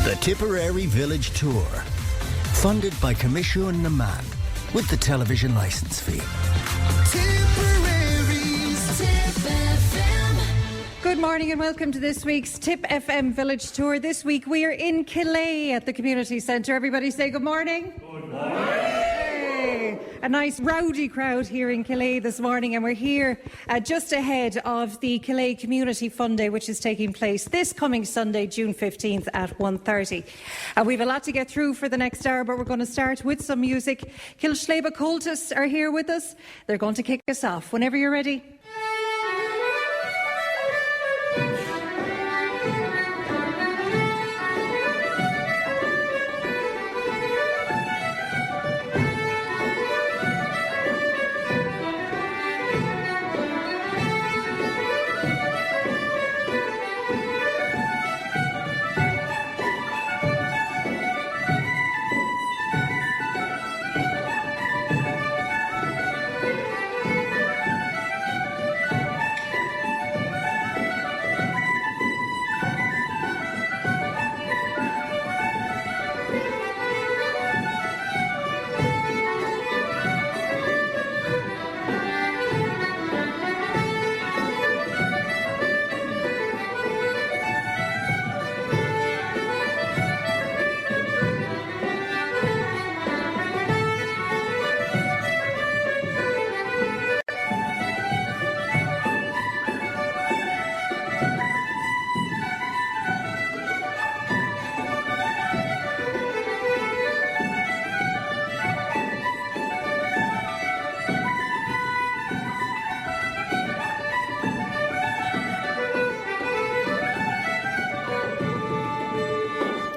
The Tipperary Village Tour, funded by Commission Naman, with the television licence fee. Tipperary's Tip FM. Good morning and welcome to this week's Tip FM Village Tour. This week we are in Killea at the Community Centre. Everybody say good morning. Good morning. Hey. A nice rowdy crowd here in Killea this morning, and we're here just ahead of the Killea Community Fun Day, which is taking place this coming Sunday, June 15th at 1:30. We have a lot to get through for the next hour, but we're going to start with some music. Killea Cultus are here with us. They're going to kick us off. Whenever you're ready.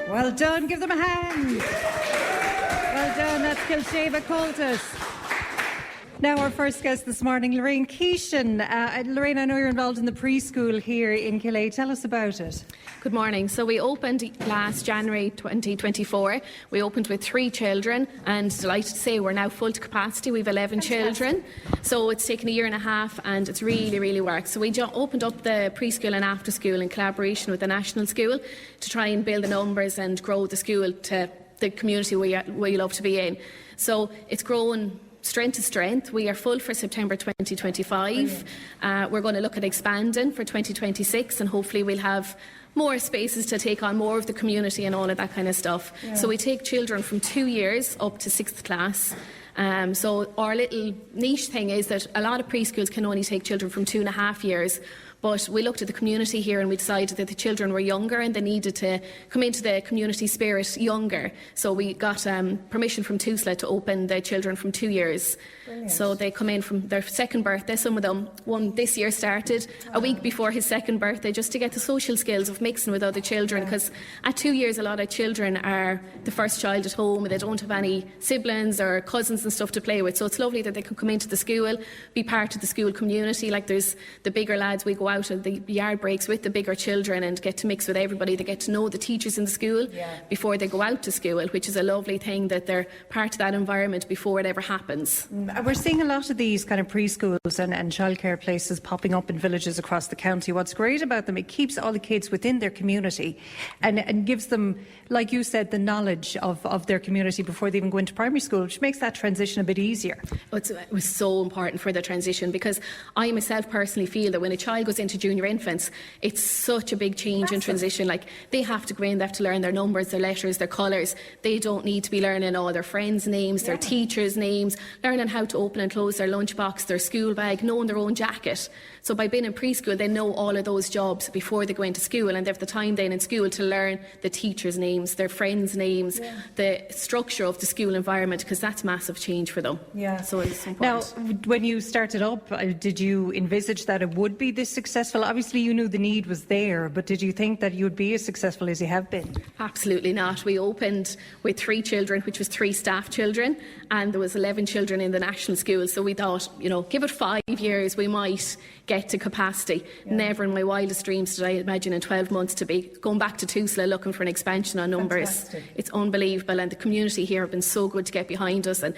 Well done, give them a hand. Well done, that's Killea Cultus. Now our first guest this morning, Lorraine Keeshan. Lorraine, I know you're involved in the preschool here in Killea. Tell us about it. Good morning. So we opened last January 2024. We opened with 3 children, and delighted to say we're now full to capacity. We have 11 children. So it's taken a year and a half, and it's really worked. So we opened up the preschool and after school in collaboration with the national school to try and build the numbers and grow the school to the community we love to be in. So it's grown strength to strength. We are full for September 2025. We're going to look at expanding for 2026, and hopefully we'll have more spaces to take on more of the community and all of that kind of stuff. Yeah. So we take children from 2 years up to 6th class. So our little niche thing is that a lot of preschools can only take children from 2.5 years. But we looked at the community here and we decided that the children were younger and they needed to come into the community spirit younger. So we got permission from TUSLA to open the children from 2 years. Brilliant. So they come in from their second birthday. Some of them, one this year started a week before his second birthday, just to get the social skills of mixing with other children. Because at 2 years, a lot of children are the first child at home and they don't have any siblings or cousins and stuff to play with. So it's lovely that they can come into the school, be part of the school community. Like there's the bigger lads, we go out of the yard breaks with the bigger children and get to mix with everybody. They get to know the teachers in the school before they go out to school, which is a lovely thing that they're part of that environment before it ever happens. We're seeing a lot of these kind of preschools and childcare places popping up in villages across the county. What's great about them, it keeps all the kids within their community and gives them, like you said, the knowledge of their community before they even go into primary school, which makes that transition a bit easier. It was so important for the transition, because I myself personally feel that when a child goes into junior infants, it's such a big change and transition. Like they have to go in, they have to learn their numbers, their letters, their colours. They don't need to be learning all their friends' names, their teachers' names, learning how to open and close their lunchbox, their school bag, knowing their own jacket. So by being in preschool, they know all of those jobs before they go into school, and they have the time then in school to learn the teachers' names, their friends' names, the structure of the school environment, because that's massive change for them. Yeah. So it's important. Now, when you started up, did you envisage that it would be this successful? Obviously, you knew the need was there, but did you think that you would be as successful as you have been? Absolutely not. We opened with 3 children, which was 3 staff children, and there was 11 children in the national school. So we thought, give it 5 years, we might get to capacity. Never in my wildest dreams did I imagine in 12 months to be going back to TUSLA looking for an expansion on numbers. Fantastic. It's unbelievable, and the community here have been so good to get behind us, and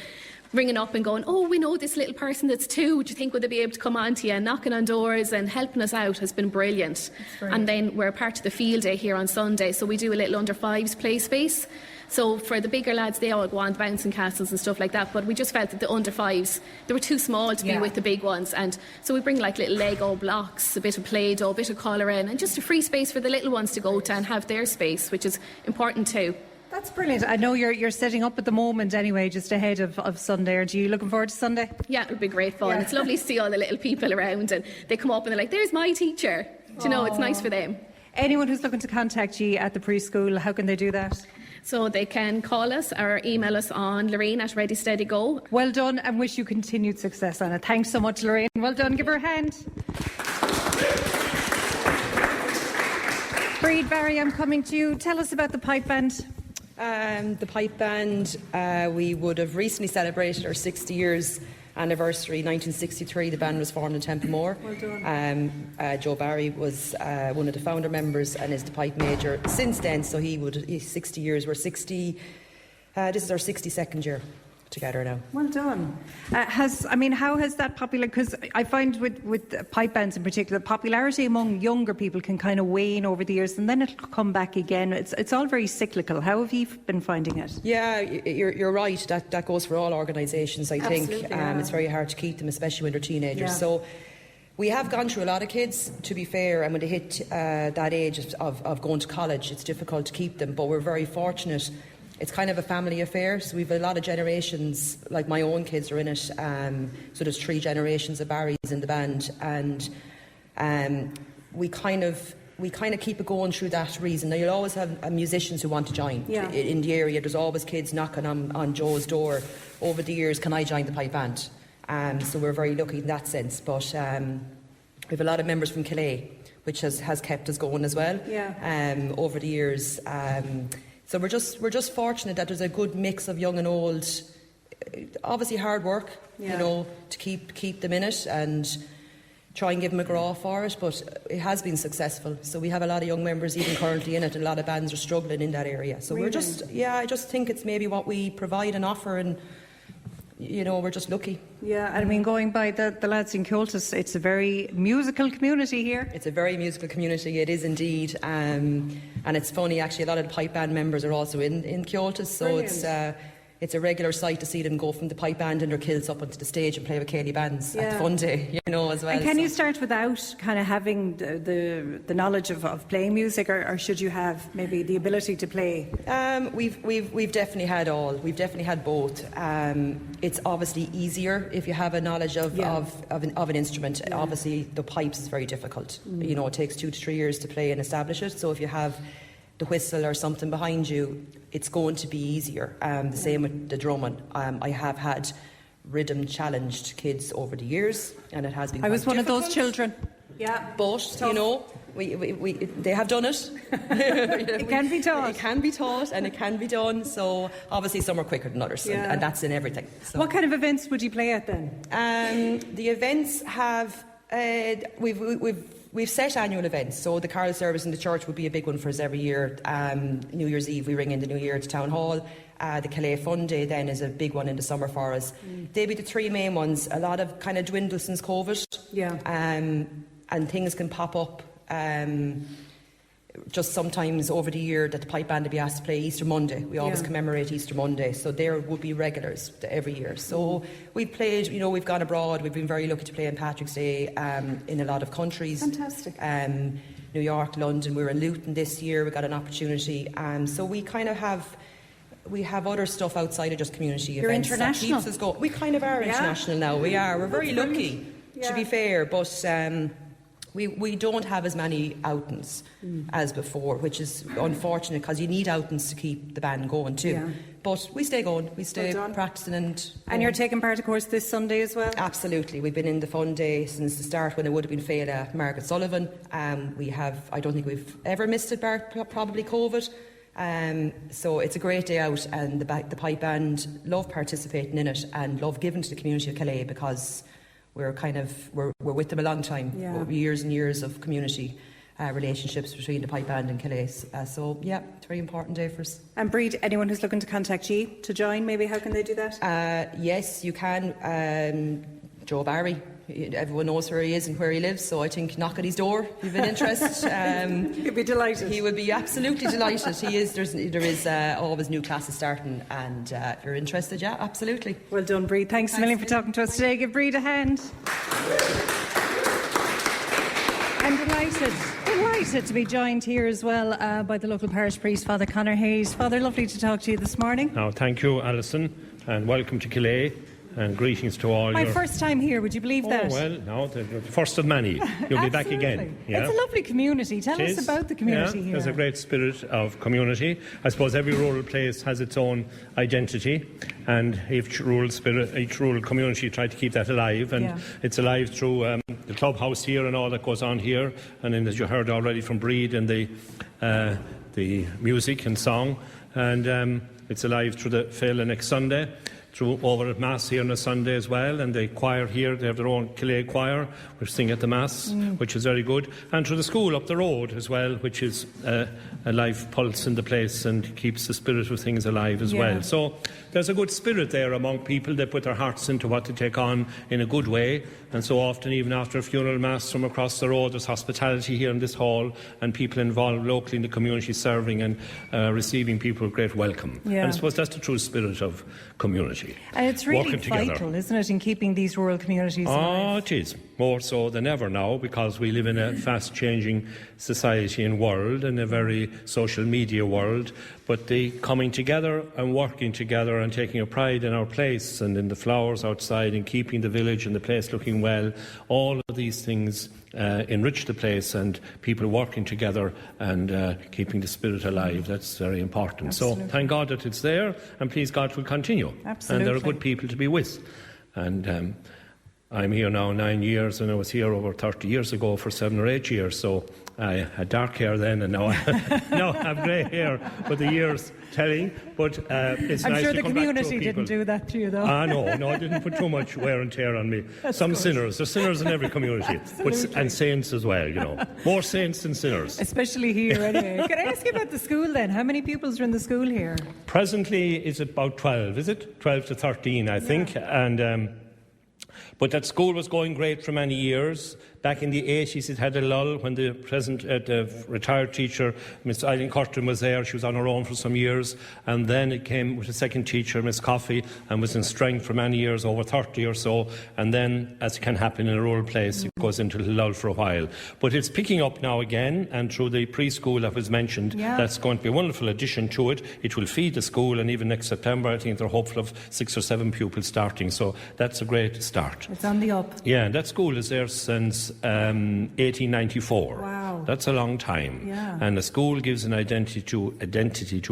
ringing up and going, oh, we know this little person that's 2, do you think would they be able to come on to you? And knocking on doors and helping us out has been brilliant. And then we're part of the field day here on Sunday, so we do a little under 5s play space. So for the bigger lads, they all go on bouncing castles and stuff like that, but we just felt that the under 5s, they were too small to be with the big ones, and so we bring like little Lego blocks, a bit of Play-Doh, a bit of colouring, and just a free space for the little ones to go to and have their space, which is important too. That's brilliant. I know you're setting up at the moment anyway, just ahead of Sunday. Are you looking forward to Sunday? Yeah, it'll be great fun. It's lovely to see all the little people around, and they come up and they're like, there's my teacher. Do you know, it's nice for them. Anyone who's looking to contact you at the preschool, how can they do that? So they can call us or email us on Lorraine@ReadySteadyGo. Well done, and wish you continued success on it. Thanks so much, Lorraine. Well done. Give her a hand. Breed, Barry, I'm coming to you. Tell us about the pipe band. The pipe band, we would have recently celebrated our 60 years anniversary. 1963, the band was formed in Templemore. Well done. Joe Barry was one of the founder members and is the pipe major since then. So he's 60 years. We're 60. This is our 62nd year together now. Well done. How has that popular? Because I find with pipe bands in particular, popularity among younger people can kind of wane over the years, and then it'll come back again. It's all very cyclical. How have you been finding it? Yeah, you're right. That goes for all organisations. I think yeah. It's very hard to keep them, especially when they're teenagers. Yeah. So we have gone through a lot of kids, to be fair, and when they hit that age of going to college, it's difficult to keep them. But we're very fortunate. It's kind of a family affair, so we've a lot of generations, like my own kids are in it, so there's 3 generations of Barrys in the band, and we kind of keep it going through that reason. Now, you'll always have musicians who want to join. Yeah. In the area. There's always kids knocking on Joe's door over the years, can I join the pipe band? So we're very lucky in that sense, but we have a lot of members from Killea, which has kept us going as well. Yeah. Over the years. So we're just fortunate that there's a good mix of young and old. Obviously hard work, to keep them in it and try and give them a graw for it, but it has been successful. So we have a lot of young members even currently in it, and a lot of bands are struggling in that area. So really? I just think it's maybe what we provide and offer, and we're just lucky. Yeah, I mean, going by the lads in Cultus, it's a very musical community here. It's a very musical community, it is indeed. And it's funny, actually, a lot of the pipe band members are also in Cultus, so brilliant. It's a regular sight to see them go from the pipe band in their kilts up onto the stage and play with Killea bands at the fun day, as well. And can you start without kind of having the knowledge of playing music, or should you have maybe the ability to play? We've definitely had all. We've definitely had both. It's obviously easier if you have a knowledge of an instrument. Yeah. Obviously, the pipes is very difficult. It takes 2 to 3 years to play and establish it. So if you have the whistle or something behind you, it's going to be easier. The same with the drumming. I have had rhythm challenged kids over the years, and it has been I was quite one difficult. of those children. Yeah. But, they have done it. It can be taught. It can be taught and it can be done. So obviously some are quicker than others, and that's in everything. So. What kind of events would you play at then? The events have... We've set annual events, so the carol service in the church would be a big one for us every year. New Year's Eve, we ring in the New Year to Town Hall. The Killea Fun Day then is a big one in the summer for us. They'd be the 3 main ones. A lot of kind of dwindled since COVID. Yeah. And things can pop up just sometimes over the year that the pipe band would be asked to play Easter Monday. We always commemorate Easter Monday, so there would be regulars every year. So we've played, we've gone abroad. We've been very lucky to play on Patrick's Day in a lot of countries. Fantastic. New York, London. We were in Luton this year. We got an opportunity. So we kind of have... We have other stuff outside of just community You're events. international. That keeps us going. We kind of are international now. We are. We're very lucky, to be fair. But we don't have as many outings as before, which is unfortunate because you need outings to keep the band going too. Yeah. But we stay going. We stay practising and you're taking part, of course, this Sunday as well? Absolutely. We've been in the Fun Day since the start when it would have been Féile Margaret Sullivan. I don't think we've ever missed it, bar probably COVID. So it's a great day out, and the pipe band love participating in it and love giving to the community of Killea because we're with them a long time, years and years of community. relationships between the pipe band and Killea. So yeah, it's a very important day for us. And Breed, anyone who's looking to contact you to join, maybe how can they do that? Yes, you can. Joe Barry. Everyone knows where he is and where he lives, so I think knock at his door if you've an interest. He'd be delighted. He would be absolutely delighted. He is. There is always new classes starting, and if you're interested, yeah, absolutely. Well done, Breed. Thanks a million for talking to us today. Give Breed a hand. I'm delighted to be joined here as well by the local parish priest, Father Conor Hayes. Father, lovely to talk to you this morning. Now, thank you, Alison, and welcome to Killea. And greetings to all. My first time here, would you believe that? Oh, well, no, the first of many. You'll be back again. Yeah. It's a lovely community. Tell us about the community here. There's a great spirit of community. I suppose every rural place has its own identity, and each rural community try to keep that alive. And it's alive through the clubhouse here and all that goes on here. And then, as you heard already from Breed and the music and song. And it's alive through the Fela next Sunday. Through over at Mass here on a Sunday as well, and the choir here, they have their own Killea choir, which sing at the Mass, which is very good, and through the school up the road as well, which is a live pulse in the place and keeps the spirit of things alive as well. So there's a good spirit there among people. They put their hearts into what they take on in a good way, and so often even after a funeral Mass from across the road, there's hospitality here in this hall, and people involved locally in the community serving and receiving people with great welcome. And I suppose that's the true spirit of community. And it's really vital, isn't it, in keeping these rural communities alive? Oh, it is. More so than ever now, because we live in a fast-changing society and world, and a very social media world. But the coming together and working together and taking a pride in our place and in the flowers outside and keeping the village and the place looking well, all of these things enrich the place, and people working together and keeping the spirit alive. That's very important. Absolutely. So thank God that it's there, and please God will continue. Absolutely. And there are good people to be with. And I'm here now 9 years, and I was here over 30 years ago for 7 or 8 years. So I had dark hair then, and now I have grey hair, but the years telling. But it's I'm nice sure to the come back to community people. didn't do that to you, though. No, I didn't put too much wear and tear on me. Some good. sinners. There's sinners in every community, and saints as well, you know. More saints than sinners. Especially here, anyway. Can I ask you about the school then? How many pupils are in the school here? Presently, it's about 12, is it? 12 to 13, I think. And but that school was going great for many years. Back in the 80s, it had a lull when the retired teacher, Miss Eileen Curtin, was there. She was on her own for some years. And then it came with a second teacher, Miss Coffey, and was in strength for many years, over 30 or so. And then, as can happen in a rural place, it goes into a lull for a while. But it's picking up now again, and through the preschool that was mentioned, that's going to be a wonderful addition to it. It will feed the school, and even next September, I think they're hopeful of 6 or 7 pupils starting. So that's a great start. It's on the up. Yeah, that school is there since 1894. Wow. That's a long time. Yeah. And a school gives an identity to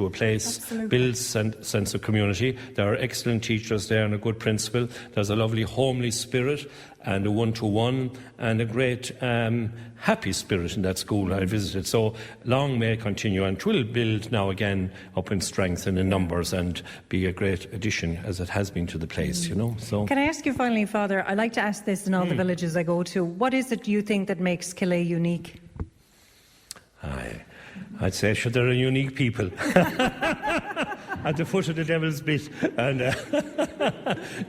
a place, Absolutely. builds a sense of community. There are excellent teachers there and a good principal. There's a lovely homely spirit and a one-to-one and a great happy spirit in that school I visited. So long may it continue, and it will build now again up in strength and in numbers and be a great addition, as it has been to the place, you know. So Can I ask you finally, Father, I like to ask this in all the villages I go to, what is it you think that makes Killea unique? I'd say, sure, they're a unique people. At the foot of the devil's bit, and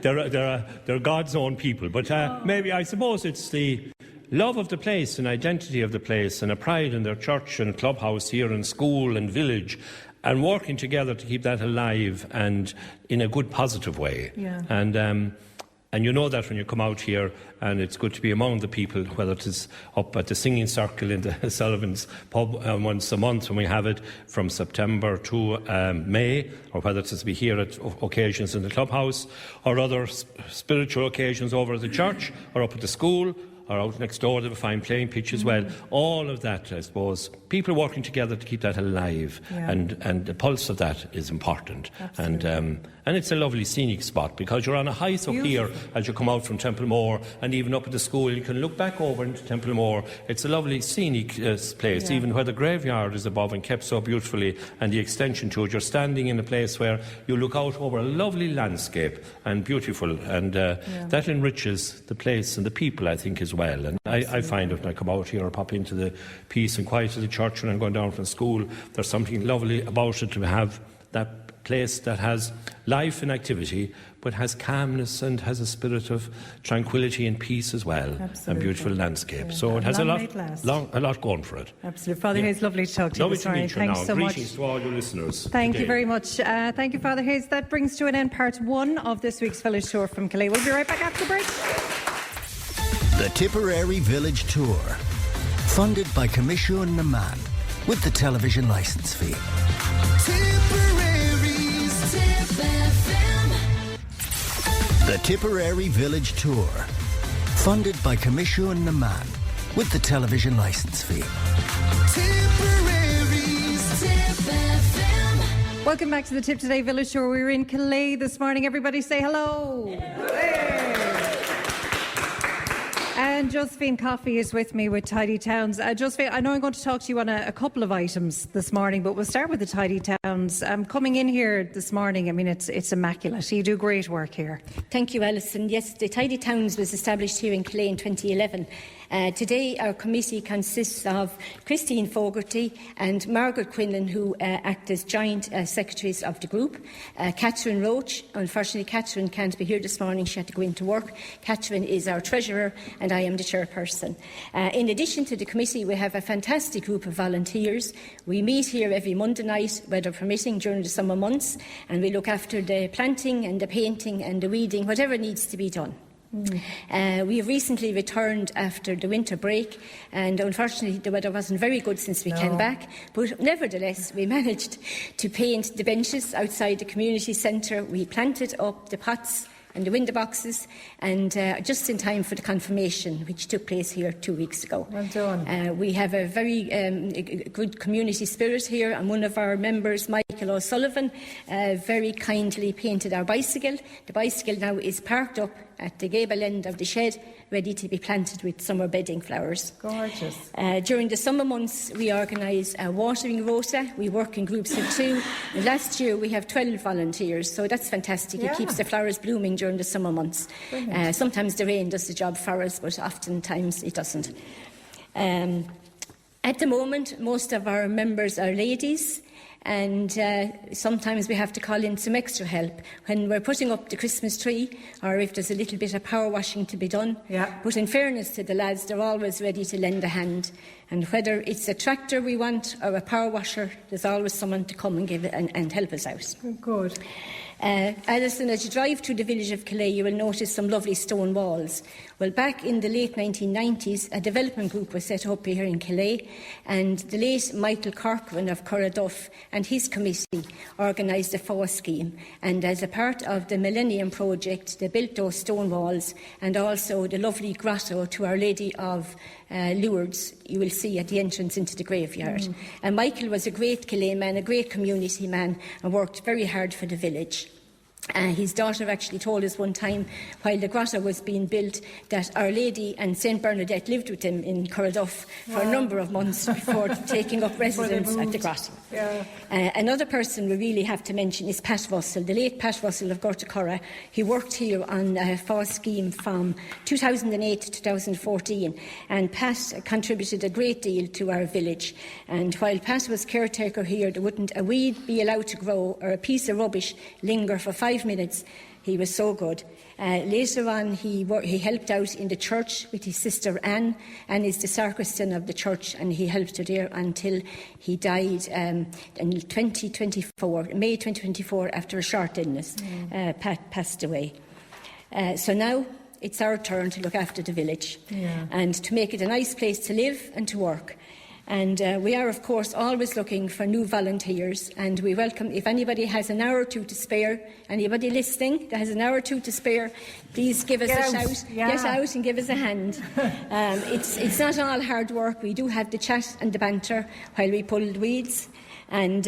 they're God's own people. But maybe, I suppose, it's the love of the place and identity of the place and a pride in their church and clubhouse here and school and village, and working together to keep that alive and in a good, positive way. Yeah. And you know that when you come out here, and it's good to be among the people, whether it is up at the singing circle in the Sullivan's pub once a month when we have it from September to May, or whether it's to be here at occasions in the clubhouse, or other spiritual occasions over at the church, or up at the school, or out next door, they have a fine playing pitch as well. All of that, I suppose, people working together to keep that alive, and the pulse of that is important. Absolutely. And it's a lovely scenic spot because you're on a height up here as you come out from Templemore, and even up at the school you can look back over into Templemore. It's a lovely scenic place, even where the graveyard is above and kept so beautifully, and the extension to it. You're standing in a place where you look out over a lovely landscape and beautiful, and that enriches the place and the people, I think, as well. And I find it when I come out here or pop into the peace and quiet of the church when I'm going down from school, there's something lovely about it to have that place that has life and activity, but has calmness and has a spirit of tranquility and peace as well. Absolutely. And beautiful landscape. So it has a lot going for it. Absolutely. Father Hayes, lovely to talk to you this morning. Thanks so much. Greetings to all your listeners. Thank you very much. Thank you, Father Hayes. That brings to an end part 1 of this week's Village Tour from Killea. We'll be right back after the break. The Tipperary Village Tour, funded by Commission na Man, with the television licence fee. Tipperary's Tip FM. The Tipperary Village Tour, funded by Commission na Man, with the television licence fee. Tipperary's Tip FM. Welcome back to the Tip Today Village Tour. We're in Killea this morning. Everybody say hello. Hey. And Josephine Coffey is with me with Tidy Towns. Josephine, I know I'm going to talk to you on a couple of items this morning, but we'll start with the Tidy Towns. Coming in here this morning, I mean, it's immaculate. You do great work here. Thank you, Alison. Yes, the Tidy Towns was established here in Killea in 2011. Today our committee consists of Christine Fogarty and Margaret Quinlan, who act as joint secretaries of the group. Catherine Roach, unfortunately Catherine can't be here this morning, she had to go into work. Catherine is our treasurer and I am the chairperson. In addition to the committee, we have a fantastic group of volunteers. We meet here every Monday night, weather permitting, during the summer months, and we look after the planting and the painting and the weeding, whatever needs to be done. We have recently returned after the winter break, and unfortunately the weather wasn't very good since we came back, but nevertheless we managed to paint the benches outside the community centre. We planted up the pots and the window boxes, and just in time for the confirmation, which took place here 2 weeks ago. Well done. We have a very good community spirit here, and one of our members, Michael O'Sullivan, very kindly painted our bicycle. The bicycle now is parked up at the gable end of the shed, ready to be planted with summer bedding flowers. Gorgeous. During the summer months, we organise a watering rota. We work in groups of 2. And last year, we have 12 volunteers, so that's fantastic. It keeps the flowers blooming during the summer months. Sometimes the rain does the job for us, but oftentimes it doesn't. At the moment, most of our members are ladies, and sometimes we have to call in some extra help when we're putting up the Christmas tree, or if there's a little bit of power washing to be done. But in fairness to the lads, they're always ready to lend a hand. And whether it's a tractor we want or a power washer, there's always someone to come and give it and help us out. Good. Alison, as you drive through the village of Killea, you will notice some lovely stone walls. Well, back in the late 1990s, a development group was set up here in Killea, and the late Michael Corcoran of Curraduff and his committee organised a FAW scheme. And as a part of the Millennium Project, they built those stone walls and also the lovely grotto to Our Lady of Lourdes, you will see at the entrance into the graveyard. And Michael was a great Killea man, a great community man, and worked very hard for the village. His daughter actually told us one time, while the grotto was being built, that Our Lady and St Bernadette lived with him in Curraduff for a number of months before taking up residence at the grotto. Another person we really have to mention is Pat Russell, the late Pat Russell of Gortacurra. He worked here on a FAW scheme from 2008 to 2014, and Pat contributed a great deal to our village. And while Pat was caretaker here, there wouldn't a weed be allowed to grow or a piece of rubbish linger for 5 minutes. He was so good. Later on, he helped out in the church with his sister Anne. Anne is the sacristan of the church, and he helped her there until he died in 2024, May 2024, after a short illness. Pat passed away. So now it's our turn to look after the village and to make it a nice place to live and to work. And we are, of course, always looking for new volunteers, and we welcome, if anybody has an hour or two to spare, anybody listening that has an hour or two to spare, please give us a shout. Get out and give us a hand. It's not all hard work. We do have the chat and the banter while we pull the weeds. And,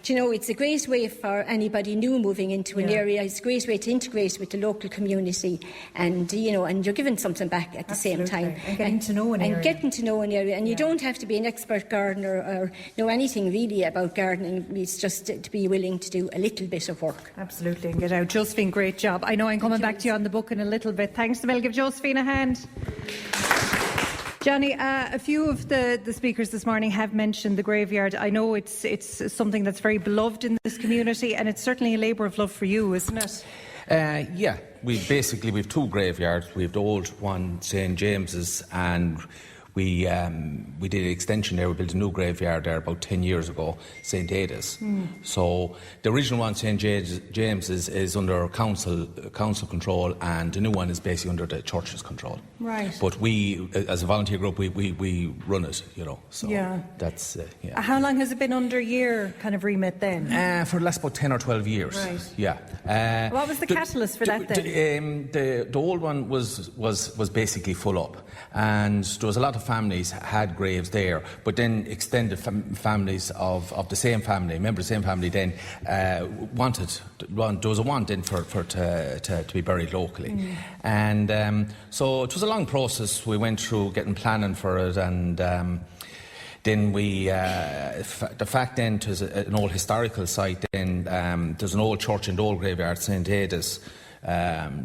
you know, it's a great way for anybody new moving into an area. It's a great way to integrate with the local community and, you know, and you're giving something back at the same time. And getting to know an area. And getting to know an area. And you don't have to be an expert gardener or know anything really about gardening. It's just to be willing to do a little bit of work. Absolutely, and get out. Josephine, great job. I know I'm coming back to you on the book in a little bit. Thanks, Emil. Give Josephine a hand. Johnny, a few of the speakers this morning have mentioned the graveyard. I know it's something that's very beloved in this community, and it's certainly a labour of love for you, isn't it? Yeah, we've 2 graveyards. We have the old one, St James's, and we did an extension there. We built a new graveyard there about 10 years ago, St Ada's. So the original one, St James's, is under council control, and the new one is basically under the church's control. Right. But we, as a volunteer group, we run it, you know. So that's How long has it been under your kind of remit then? For the last about 10 or 12 years. Right. Yeah. What was the catalyst for that then? The old one was basically full up, and there was a lot of families had graves there, but then extended families of the same family, members of the same family, then there was a want then for to be buried locally, and so it was a long process. We went through getting planning for it, and then we, the fact then, there's an old historical site. Then there's an old church in the old graveyard, St Ada's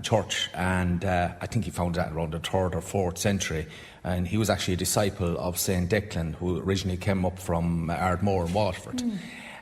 church, and I think he founded that around the 3rd or 4th century. And he was actually a disciple of St Declan, who originally came up from Ardmore in Waterford.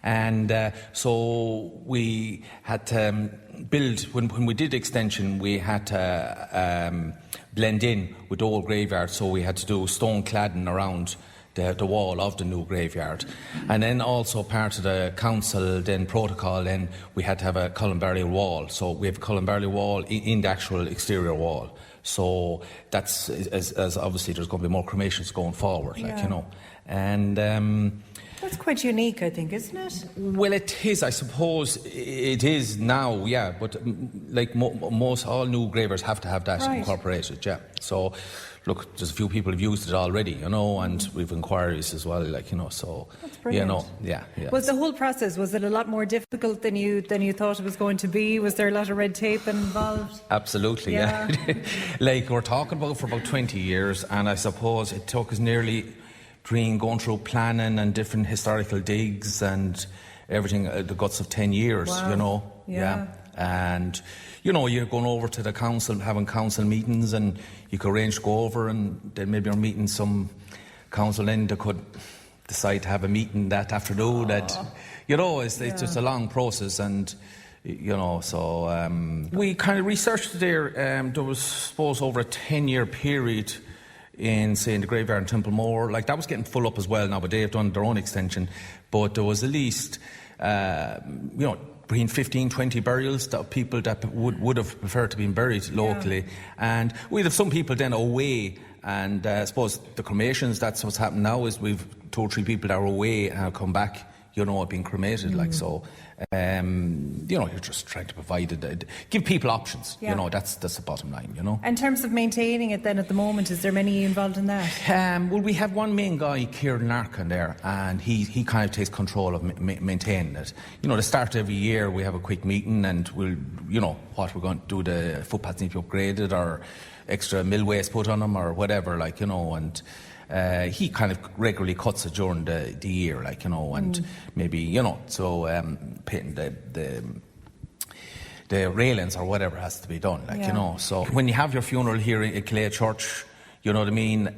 And so we had to build, when we did extension, we had to blend in with the old graveyard, so we had to do stone cladding around the wall of the new graveyard. And then also part of the council then protocol, then we had to have a column burial wall. So we have a column burial wall in the actual exterior wall. So that's as obviously there's going to be more cremations going forward, like, you know. And that's quite unique, I think, isn't it? well, it is, I suppose. It is now, yeah. But like most all new graveyards have to have that incorporated, yeah. So look, there's a few people who've used it already, you know, and we've inquiries as well, like, you know, so, you know, yeah. Was the whole process, was it a lot more difficult than you thought it was going to be? Was there a lot of red tape involved? Absolutely, yeah. Like, we're talking about for about 20 years, and I suppose it took us nearly going through planning and different historical digs and everything, the guts of 10 years, you know. Yeah. And, you know, you're going over to the council, having council meetings, and you could arrange to go over, and then maybe you're meeting some council then they could decide to have a meeting that afternoon. That, you know, it's just a long process, and, you know, so we kind of researched it there. There was, suppose, over a 10-year period in, say, in the graveyard in Templemore. Like, that was getting full up as well now, but they've done their own extension. But there was at least, you know, between 15, 20 burials of people that would have preferred to be buried locally. And we'd have some people then away, and I suppose the cremations, that's what's happened now, is we've 2 or 3 people that are away and have come back, you know, being cremated, like, so, you know, you're just trying to provide it, give people options, you know, that's the bottom line, you know. In terms of maintaining it then at the moment, is there many involved in that? Well, we have one main guy, Kieran Larkin, there, and he kind of takes control of maintaining it. You know, the start of every year we have a quick meeting, and we'll, you know, what we're going to do, the footpaths need to be upgraded, or extra mill waste put on them, or whatever, like, you know, and he kind of regularly cuts it during the year, like, you know, and maybe, you know, so painting the railings or whatever has to be done, like, you know. So when you have your funeral here at Killea Church, you know what I mean,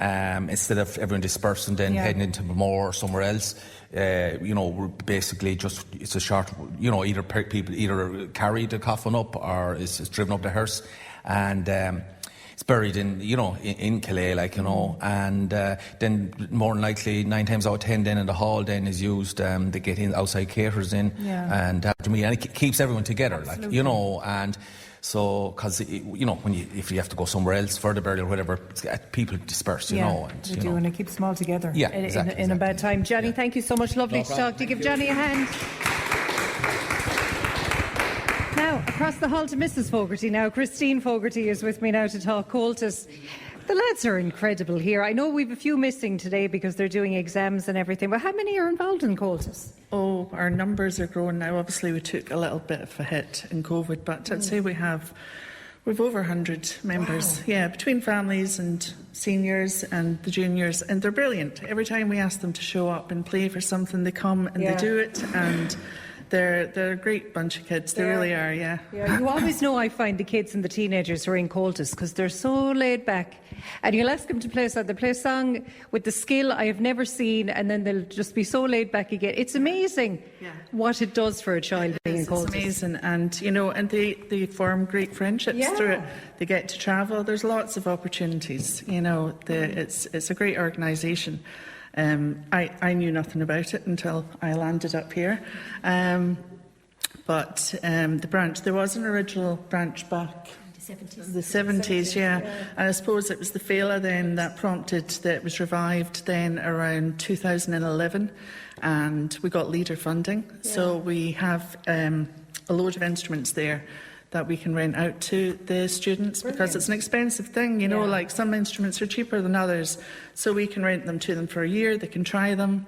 instead of everyone dispersing then heading into Moore or somewhere else, you know, we're basically just, it's a short, you know, either people either carry the coffin up or it's driven up the hearse, and it's buried in, you know, in Killea, like, you know, and then more than likely 9 times out of 10 then in the hall then is used, they get in outside caterers in, and after me, and it keeps everyone together, like, you know, and so, because, you know, if you have to go somewhere else for the burial or whatever, people disperse, you know. And, they do, and it keeps them all together in a bad time. Johnny, thank you so much. Lovely to talk to you. Give Johnny a hand. Now, across the hall to Mrs. Fogarty now. Christine Fogarty is with me now to talk Coltis. The lads are incredible here. I know we've a few missing today because they're doing exams and everything, but how many are involved in Coltis? Oh, our numbers are growing now. Obviously, we took a little bit of a hit in COVID, but I'd say we've over 100 members. Wow. Yeah, between families and seniors and the juniors, and they're brilliant. Every time we ask them to show up and play for something, they come and they do it, and they're a great bunch of kids. They really are, yeah. You always know, I find, the kids and the teenagers who are in Coltis because they're so laid back. And you'll ask them to play a song. They play a song with the skill I have never seen, and then they'll just be so laid back again. It's amazing what it does for a child being in Coltis. It's amazing, and and they form great friendships through it. They get to travel. There's lots of opportunities. It's a great organisation. I knew nothing about it until I landed up here. But the branch, there was an original branch back the 70s, yeah. And I suppose it was the Killea then that prompted that it was revived then around 2011, and we got leader funding. So we have a load of instruments there that we can rent out to the students because it's an expensive thing, like some instruments are cheaper than others. So we can rent them to them for a year, they can try them.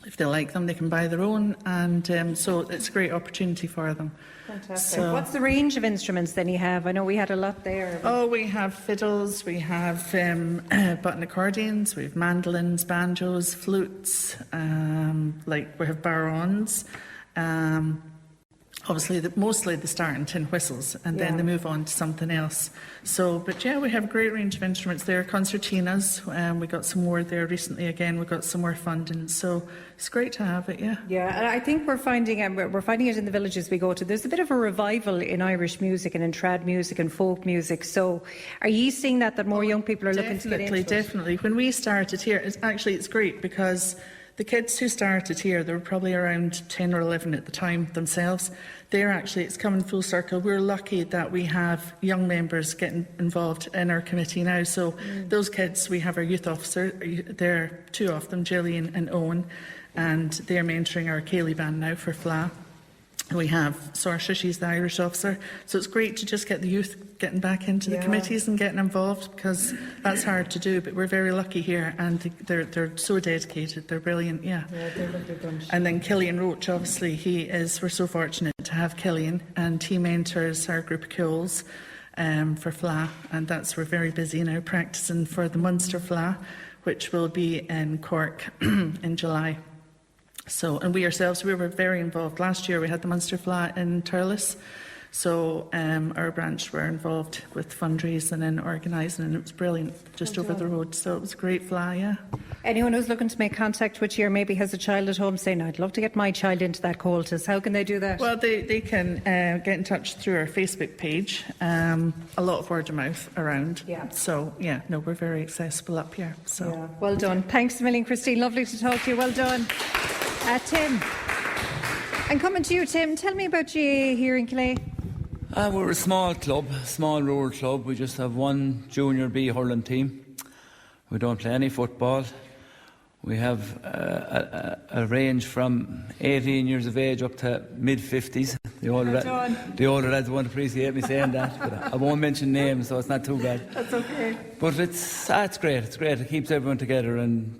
If they like them, they can buy their own, and so it's a great opportunity for them. Fantastic. So, what's the range of instruments then you have? I know we had a lot there. Oh, we have fiddles, we have button accordions, we have mandolins, banjos, flutes, we have barons. Obviously, mostly they start in tin whistles and then they move on to something else. But we have a great range of instruments there. Concertinas, we got some more there recently again. We got some more funding, so it's great to have it. Yeah, and I think we're finding it in the villages we go to. There's a bit of a revival in Irish music and in trad music and folk music. So, are you seeing that more young people are looking to get into it? Definitely. When we started here, it's great because the kids who started here, they were probably around 10 or 11 at the time themselves. It's coming full circle. We're lucky that we have young members getting involved in our committee now. So those kids, we have our youth officer, there are two of them, Gillian and Owen, and they're mentoring our Killea band now for FLA. We have Saoirse, she's the Irish officer. So it's great to just get the youth getting back into the committees and getting involved, because that's hard to do, but we're very lucky here, and they're so dedicated. They're brilliant, they're a lovely bunch. And then Killian Roach, obviously, we're so fortunate to have Killian, and he mentors our group of Cools for FLA, and we're very busy now practising for the Munster FLA, which will be in Cork in July. So, and we ourselves, we were very involved. Last year we had the Munster FLA in Turles. So our branch were involved with fundraising and organising, and it was brilliant, just over the road. So it was a great FLA, Anyone who's looking to make contact with you or maybe has a child at home saying, I'd love to get my child into that Coltis, how can they do that? Well, they can get in touch through our Facebook page. A lot of word of mouth around. So, we're very accessible up here. So. Well done. Thanks a million, Christine. Lovely to talk to you. Well done. Tim. And coming to you, Tim, tell me about GAA here in Killea. We're a small club, small rural club. We just have one junior B hurling team. We don't play any football. We have a range from 18 years of age up to mid-50s. The older lads won't appreciate me saying that, but I won't mention names, so it's not too bad. That's okay. But it's great. It's great. It keeps everyone together, and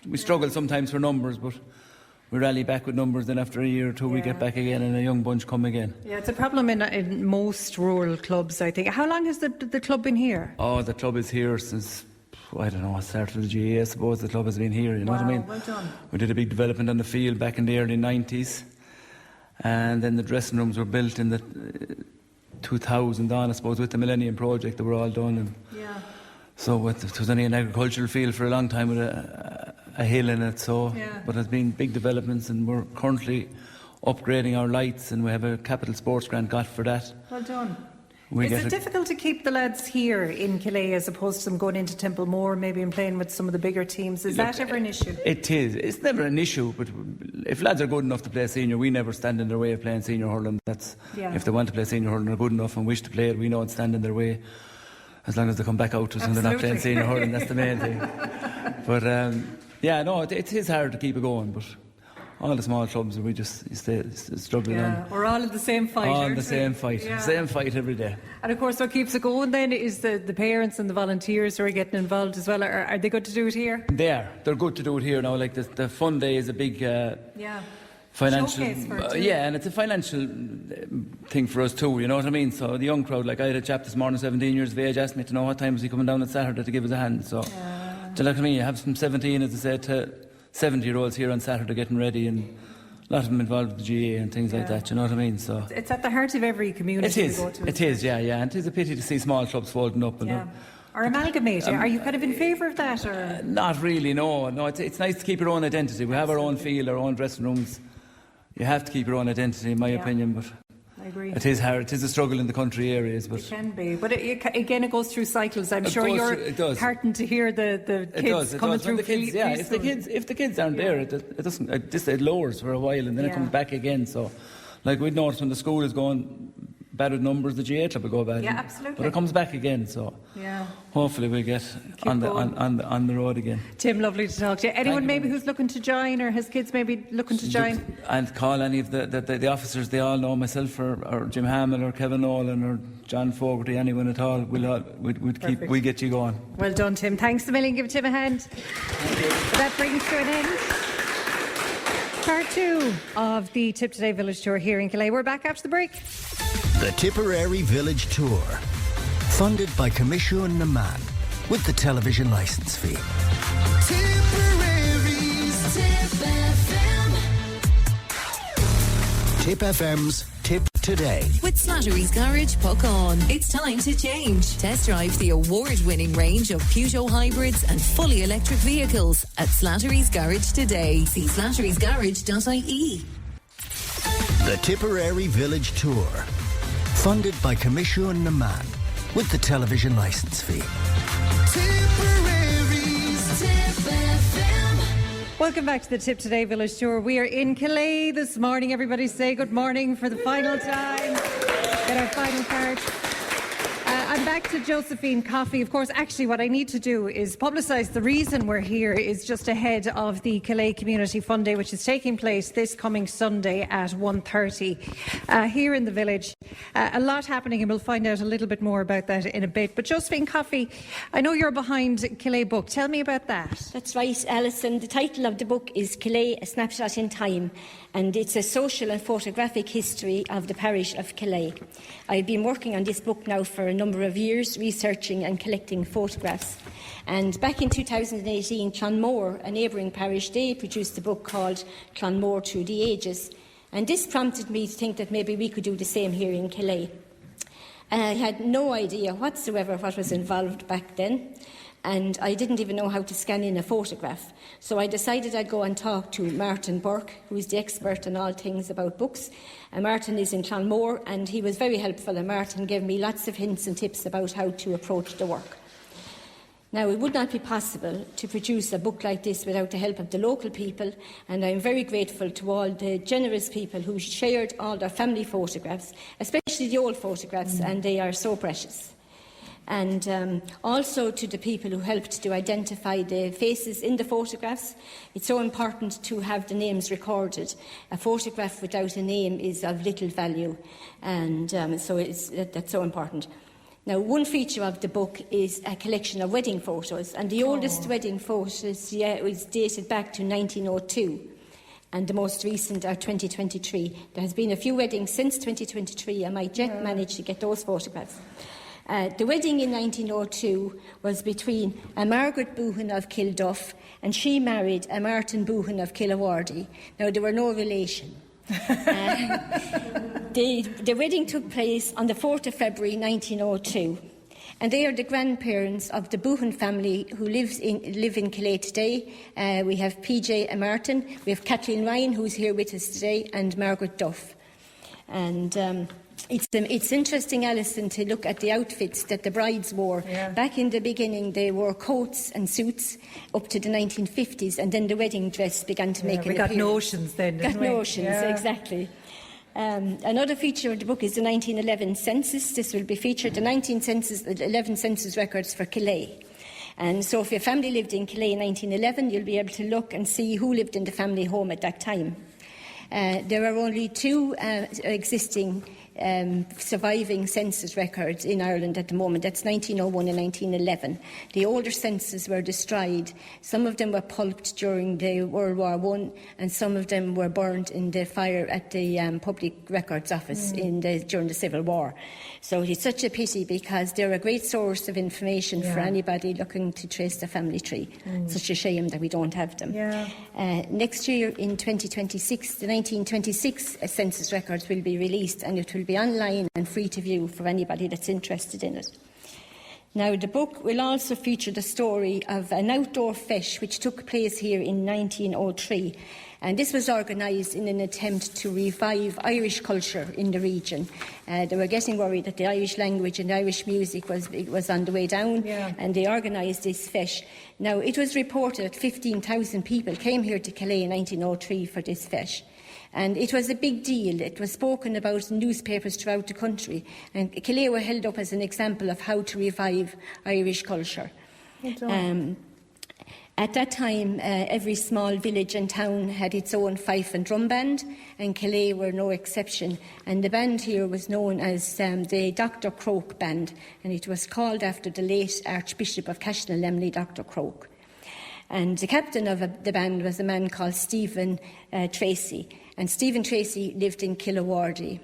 we struggle sometimes for numbers, but we rally back with numbers, then after a year or two we get back again and a young bunch come again. Yeah, it's a problem in most rural clubs, I think. How long has the club been here? Oh, the club is here since, I don't know, started the GAA, I suppose. The club has been here, you know what I mean? Well done. We did a big development on the field back in the early 90s, and then the dressing rooms were built in the 2000 on, I suppose, with the Millennium Project. They were all done. And so it was only an agricultural field for a long time with a hill in it, but there's been big developments, and we're currently upgrading our lights, and we have a capital sports grant got for that. Well done. Is it difficult to keep the lads here in Killea as opposed to them going into Templemore maybe and playing with some of the bigger teams? Is that ever an issue? It is. It's never an issue, but if lads are good enough to play senior, we never stand in their way of playing senior hurling. If they want to play senior hurling, they're good enough and wish to play it, we don't stand in their way. As long as they come back out to us when they're not playing senior hurling, that's the main thing. But it is hard to keep it going, but all the small clubs, we just stay struggling on. We're all in the same fight. All aren't the we? same fight. Yeah. Same fight every day. And of course, what keeps it going then is the parents and the volunteers who are getting involved as well. Are they good to do it here? They're good to do it here now. Like the fun day is a big financial, showcase for it too. and it's a financial thing for us too. You know what I mean? So the young crowd, like I had a chap this morning, 17 years of age, asked me to know what time is he coming down on Saturday to give us a hand. So, do you know what I mean? You have some 17, as I said, to 70-year-olds here on Saturday getting ready, and a lot of them involved with the GA and things like that. You know what I mean? So It's at the heart of every community it is. we go to. It is, yeah, and it is a pity to see small clubs folding up. Yeah. Or amalgamating. Are you kind of in favour of that? Or? Not really, no. It's nice to keep your own identity. We have our own field, our own dressing rooms. You have to keep your own identity, in my opinion, but I agree. it is hard. It is a struggle in the country areas. But It can be. But again, it goes through cycles. I'm sure it you're does. heartened to hear the kids coming through. If the kids aren't there, it doesn't. It lowers for a while and then it comes back again. So, like we'd notice when the school is going bad with numbers, the GA club will go bad. Yeah, absolutely. But it comes back again. So hopefully we'll get on the road again. Tim, lovely to talk to you. Anyone maybe who's looking to join, or his kids maybe looking to join? And call any of the officers. They all know myself, or Jim Hamill, or Kevin Nolan, or John Fogarty. Anyone at all. We'll get you going. Well done, Tim. Thanks a million. Give Tim a hand. That brings to an end part 2 of the Tip Today Village Tour here in Killea. We're back after the break. The Tipperary Village Tour, funded by Commission na Man, with the television licence fee. Tipperary's Tip FM. Tip FM's Tip Today. With Slattery's Garage, puck on. It's time to change. Test drive the award-winning range of Peugeot hybrids and fully electric vehicles at Slattery's Garage today. See slatterysgarage.ie. The Tipperary Village Tour, funded by Commission na Man, with the television licence fee. Tipperary's Tip FM. Welcome back to the Tip Today Village Tour. We are in Killea this morning. Everybody say good morning for the final time. Get our final part. I'm back to Josephine Coffey. Of course, actually, what I need to do is publicise the reason we're here is just ahead of the Killea Community Fun Day, which is taking place this coming Sunday at 1:30 here in the village. A lot happening, and we'll find out a little bit more about that in a bit. But Josephine Coffey, I know you're behind Killea Book. Tell me about that. That's right, Alison. The title of the book is Killea, A Snapshot in Time, and it's a social and photographic history of the parish of Killea. I've been working on this book now for a number of years, researching and collecting photographs. And back in 2018, Clonmore, a neighbouring parish, they produced a book called Clonmore Through the Ages. And this prompted me to think that maybe we could do the same here in Killea. I had no idea whatsoever what was involved back then, and I didn't even know how to scan in a photograph. So I decided I'd go and talk to Martin Burke, who is the expert on all things about books. Martin is in Clonmore, and he was very helpful, and Martin gave me lots of hints and tips about how to approach the work. Now, it would not be possible to produce a book like this without the help of the local people, and I'm very grateful to all the generous people who shared all their family photographs, especially the old photographs, and they are so precious. And also to the people who helped to identify the faces in the photographs. It's so important to have the names recorded. A photograph without a name is of little value, and so that's so important. Now, one feature of the book is a collection of wedding photos, and the oldest wedding photos was dated back to 1902, and the most recent are 2023. There has been a few weddings since 2023. I might yet manage to get those photographs. The wedding in 1902 was between a Margaret Boohan of Kilduff, and she married a Martin Boohan of Killawardy. Now, they were no relation. The wedding took place on the 4th of February 1902, and they are the grandparents of the Boohan family who live in Killea today. We have PJ and Martin, we have Kathleen Ryan, who's here with us today, and Margaret Duff. And it's interesting, Alison, to look at the outfits that the brides wore. Yeah. Back in the beginning, they wore coats and suits up to the 1950s, and then the wedding dress began to make an appearance. We got notions then, didn't we? Got notions, exactly. Another feature of the book is the 1911 census. This will be featured, the 11 census records for Killea. And so if your family lived in Killea in 1911, you'll be able to look and see who lived in the family home at that time. There are only 2 existing surviving census records in Ireland at the moment. That's 1901 and 1911. The older censuses were destroyed. Some of them were pulped during the World War I, and some of them were burned in the fire at the Public Records Office during the Civil War. So it's such a pity, because they're a great source of information for anybody looking to trace the family tree. Such a shame that we don't have them. Next year, in 2026, the 1926 census records will be released, and it will be online and free to view for anybody that's interested in it. Now, the book will also feature the story of an outdoor feis which took place here in 1903. And this was organised in an attempt to revive Irish culture in the region. They were getting worried that the Irish language and Irish music was on the way down, and they organised this feis. Now, it was reported that 15,000 people came here to Killea in 1903 for this feis. And it was a big deal. It was spoken about in newspapers throughout the country. And Killea were held up as an example of how to revive Irish culture. At that time, every small village and town had its own fife and drum band, and Killea were no exception. And the band here was known as the Dr. Croke Band, and it was called after the late Archbishop of Cashel-Lemley, Dr. Croke. And the captain of the band was a man called Stephen Tracy. And Stephen Tracy lived in Killea.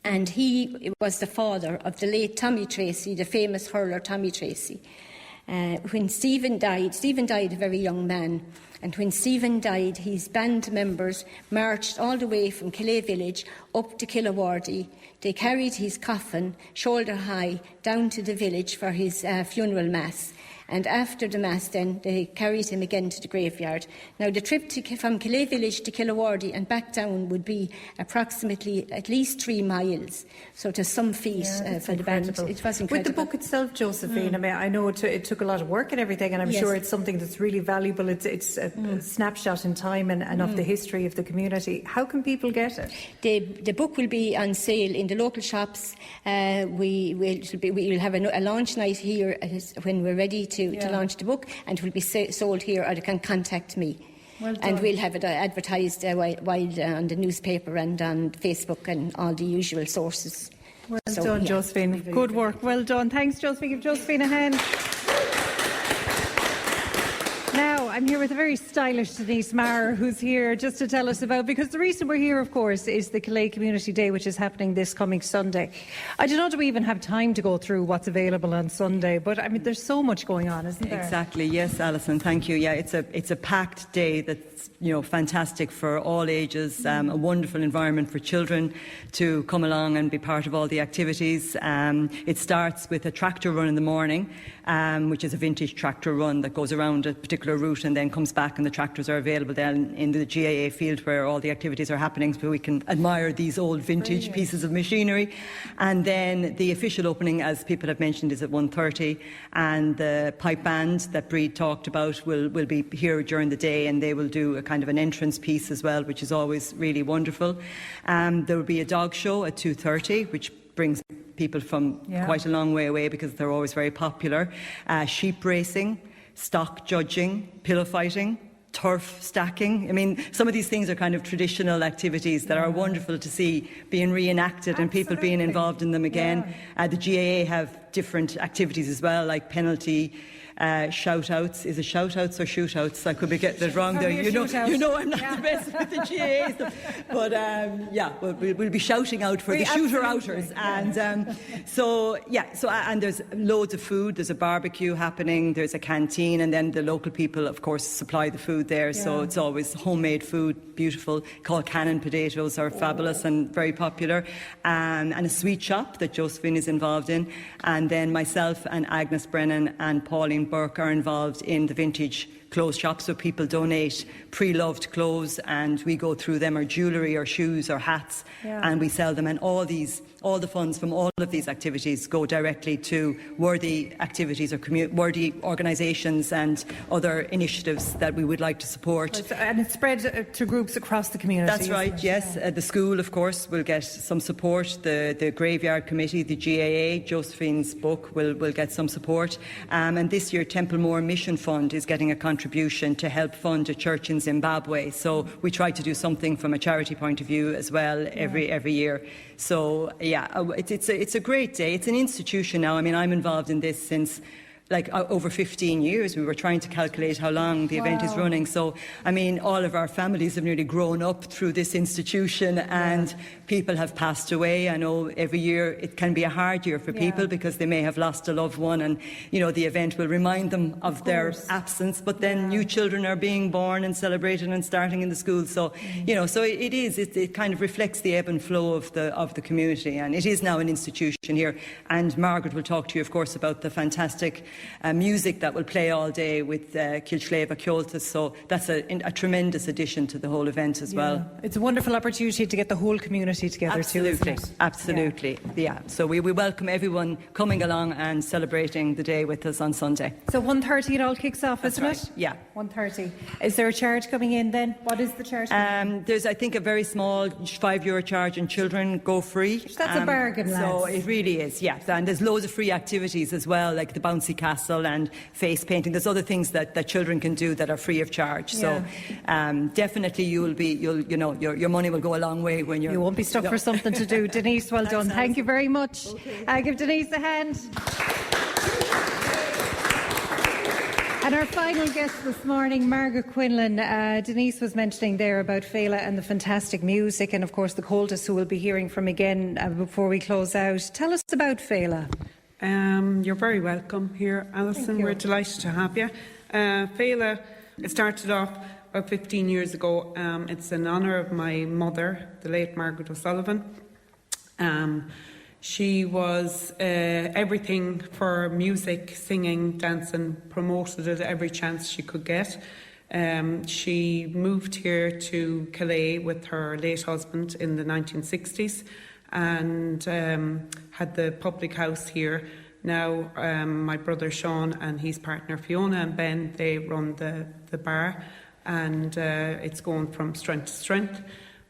And he was the father of the late Tommy Tracy, the famous hurler Tommy Tracy. When Stephen died a very young man. And when Stephen died, his band members marched all the way from Killea village up to Killea. They carried his coffin, shoulder high, down to the village for his funeral mass. And after the Mass then, they carried him again to the graveyard. Now, the trip from Killea village to Killea and back down would be approximately at least 3 miles. So it was some feat for the band. It was incredible. With the book itself, Josephine, I mean, I know it took a lot of work and everything, and I'm sure it's something that's really valuable. It's a snapshot in time and of the history of the community. How can people get it? The book will be on sale in the local shops. We'll have a launch night here when we're ready to launch the book, and it will be sold here, or they can contact me. And we'll have it advertised wide on the newspaper and on Facebook and all the usual sources. Well done, Josephine. Good work. Well done. Thanks, Josephine. Give Josephine a hand. Now, I'm here with a very stylish Denise Maher, who's here just to tell us about, because the reason we're here, of course, is the Killea Community Day, which is happening this coming Sunday. I don't know, do we even have time to go through what's available on Sunday? But, I mean, there's so much going on, isn't there? Exactly. Yes, Alison, thank you. Yeah, it's a packed day that's, fantastic for all ages, a wonderful environment for children to come along and be part of all the activities. It starts with a tractor run in the morning, which is a vintage tractor run that goes around a particular route and then comes back, and the tractors are available then in the GAA field where all the activities are happening, so we can admire these old vintage pieces of machinery. And then the official opening, as people have mentioned, is at 1:30, and the pipe band that Breed talked about will be here during the day, and they will do a kind of an entrance piece as well, which is always really wonderful. There will be a dog show at 2:30, which brings people from quite a long way away because they're always very popular. Sheep racing, stock judging, pillow fighting, turf stacking. I mean, some of these things are kind of traditional activities that are wonderful to see being reenacted and people being involved in them again. The GAA have different activities as well, like penalty shout-outs. Is it shout-outs or shoot-outs? I could be getting it wrong there. You know I'm not the best with the GAA stuff. But we'll be shouting out for the shooter-outers. And and there's loads of food. There's a barbecue happening. There's a canteen, and then the local people, of course, supply the food there. So it's always homemade food, beautiful. Called cannon potatoes are fabulous and very popular. And a sweet shop that Josephine is involved in. And then myself and Agnes Brennan and Pauline Burke are involved in the vintage clothes shop, so people donate pre-loved clothes and we go through them, or jewellery or shoes or hats, and we sell them. And all these all the funds from all of these activities go directly to worthy activities or worthy organisations and other initiatives that we would like to support. And it's spread to groups across the community. That's right, yes. The school, of course, will get some support. The Graveyard Committee, the GAA, Josephine's book will get some support. And this year, Templemore Mission Fund is getting a contribution to help fund a church in Zimbabwe. So we try to do something from a charity point of view as well every year. So, yeah, it's a great day. It's an institution now. I mean, I'm involved in this since over 15 years. We were trying to calculate how long the event is running. So, I mean, all of our families have nearly grown up through this institution, and people have passed away. I know every year it can be a hard year for people because they may have lost a loved one, and, you know, the event will remind them of their absence. But then new children are being born and celebrated and starting in the school. So, you know, so it kind of reflects the ebb and flow of the community. And it is now an institution here. And Margaret will talk to you, of course, about the fantastic music that will play all day with Killea Ceoltas. So that's a tremendous addition to the whole event as well. It's a wonderful opportunity to get the whole community together too, isn't it? Absolutely, yeah. So we welcome everyone coming along and celebrating the day with us on Sunday. So 1:30 it all kicks off, That's isn't right. it? Yeah. 1:30. Is there a charge coming in then? What is the charge? There's, I think, a very small €5 charge, and children go free. That's a bargain, lads. So it really is, yeah. And there's loads of free activities as well, like the bouncy castle and face painting. There's other things that children can do that are free of charge. So definitely your money will go a long way when you won't be stuck for something to do. Denise, well done. Thank you very much. Give Denise a hand. And our final guest this morning, Margaret Quinlan. Denise was mentioning there about Killea and the fantastic music, and of course the Ceoltas, who we'll be hearing from again before we close out. Tell us about Killea. You're very welcome here, Alison. We're delighted to have you. Killea, it started off about 15 years ago. It's in honour of my mother, the late Margaret O'Sullivan. She was everything for music, singing, dancing, promoted it every chance she could get. She moved here to Killea with her late husband in the 1960s and had the public house here. Now my brother Sean and his partner Fiona and Ben, they run the bar, and it's going from strength to strength.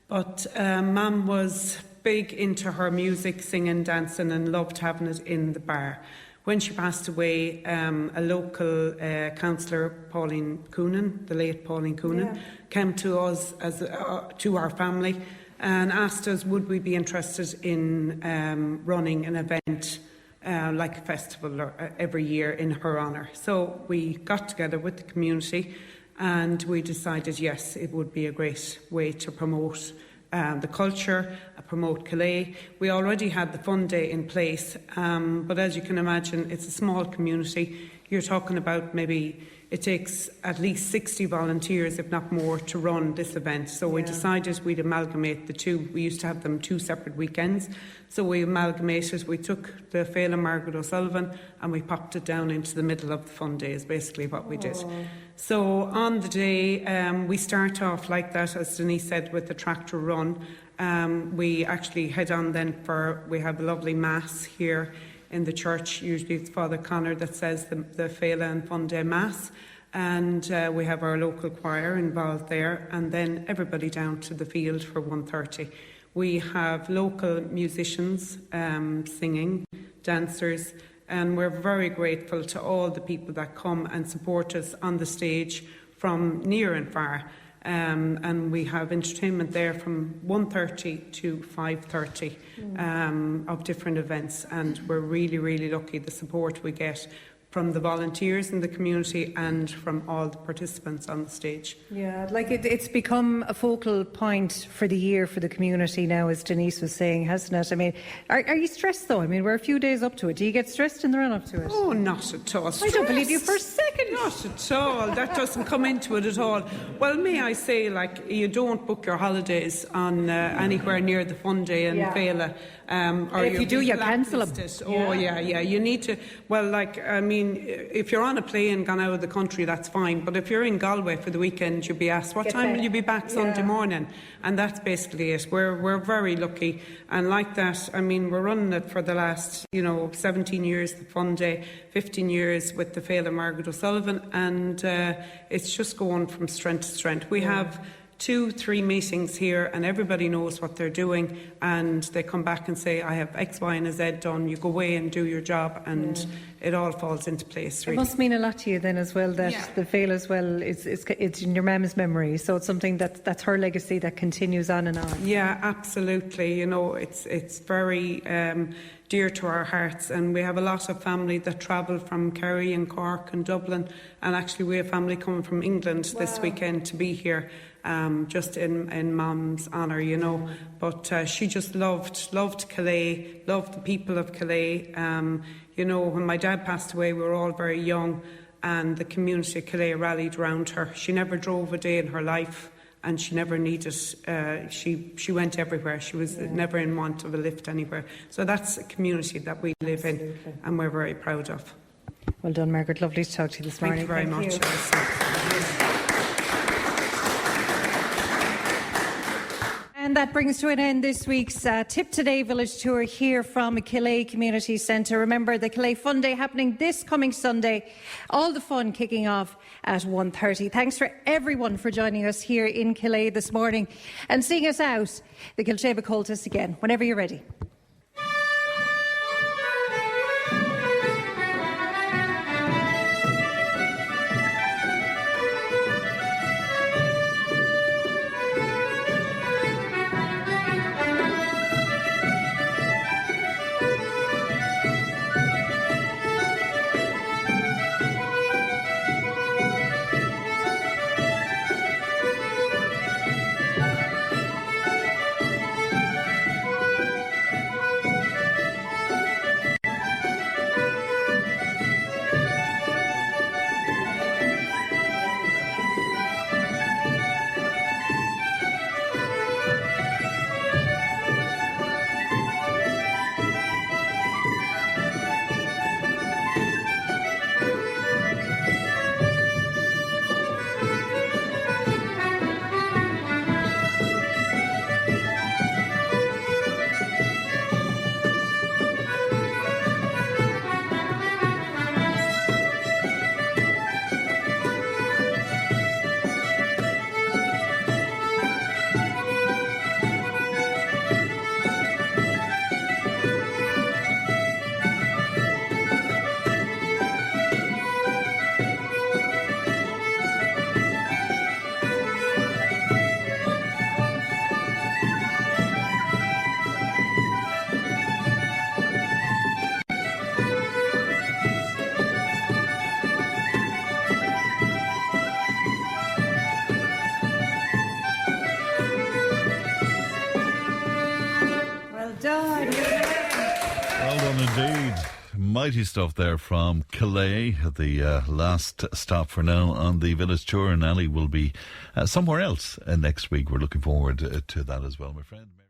But Mum was big into her music, singing, dancing, and loved having it in the bar. When she passed away, a local councillor, Pauline Coonan, the late Pauline Coonan, came to us to our family and asked us would we be interested in running an event like a festival every year in her honour. So we got together with the community and we decided, yes, it would be a great way to promote the culture, promote Killea. We already had the fun day in place, but as you can imagine, it's a small community. You're talking about maybe it takes at least 60 volunteers, if not more, to run this event. So we decided we'd amalgamate the two. We used to have them 2 separate weekends. So we amalgamated. We took the Killea Margaret O'Sullivan and we popped it down into the middle of the fun day is basically what we did. So on the day, we start off like that, as Denise said, with the tractor run. We actually head on then we have a lovely mass here in the church. Usually it's Father Connor that says the Killea and Fun Day Mass. And we have our local choir involved there, and then everybody down to the field for 1:30. We have local musicians singing, dancers, and we're very grateful to all the people that come and support us on the stage from near and far. And we have entertainment there from 1:30 to 5:30 of different events, and we're really, really lucky the support we get from the volunteers in the community and from all the participants on the stage. Yeah, like it's become a focal point for the year for the community now, as Denise was saying, hasn't it? I mean, are you stressed though? I mean, we're a few days up to it. Do you get stressed in the run-up to it? Oh, not at all. I don't believe you for a second. Not at all. That doesn't come into it at all. Well, may I say, like, you don't book your holidays on anywhere near the fun day in Killea. Or if you do, you cancel them. Oh, yeah. You need to. Well, like, I mean, mean, if you're on a plane gone out of the country, that's fine. But if you're in Galway for the weekend, you'll be asked, what time will you be back Sunday morning? And that's basically it. We're very lucky. And like that, I mean, we're running it for the last, 17 years, the Fun Day, 15 years with the Féile Margaret O'Sullivan. And it's just going from strength to strength. We have 2-3 meetings here and everybody knows what they're doing, and they come back and say, I have X, Y and Z done. You go away and do your job, and it all falls into place, really. It must mean a lot to you then as well that the Féile as well, it's in your mum's memory, so it's something that's her legacy that continues on and on. Yeah, absolutely. It's very dear to our hearts, and we have a lot of family that travel from Kerry and Cork and Dublin, and actually we have family coming from England this weekend to be here. Just in Mum's honour, But she just loved Killea, loved the people of Killea. When my dad passed away, we were all very young, and the community of Killea rallied around her. She never drove a day in her life, and she never needed. She went everywhere. She was never in want of a lift anywhere. So that's a community that we live in, and we're very proud of. Well done, Margaret. Lovely to talk to you this morning. Thank you very much. And that brings to an end this week's Tip Today Village Tour here from Killea Community Centre. Remember, the Killea Fun Day happening this coming Sunday. All the fun kicking off at 1:30. Thanks for everyone for joining us here in Killea this morning and seeing us out the Kilsheba Coltis again, whenever you're ready. Indeed. Mighty stuff there from Killea, the last stop for now on the village tour, and Ali will be somewhere else next week. We're looking forward to that as well, my friend.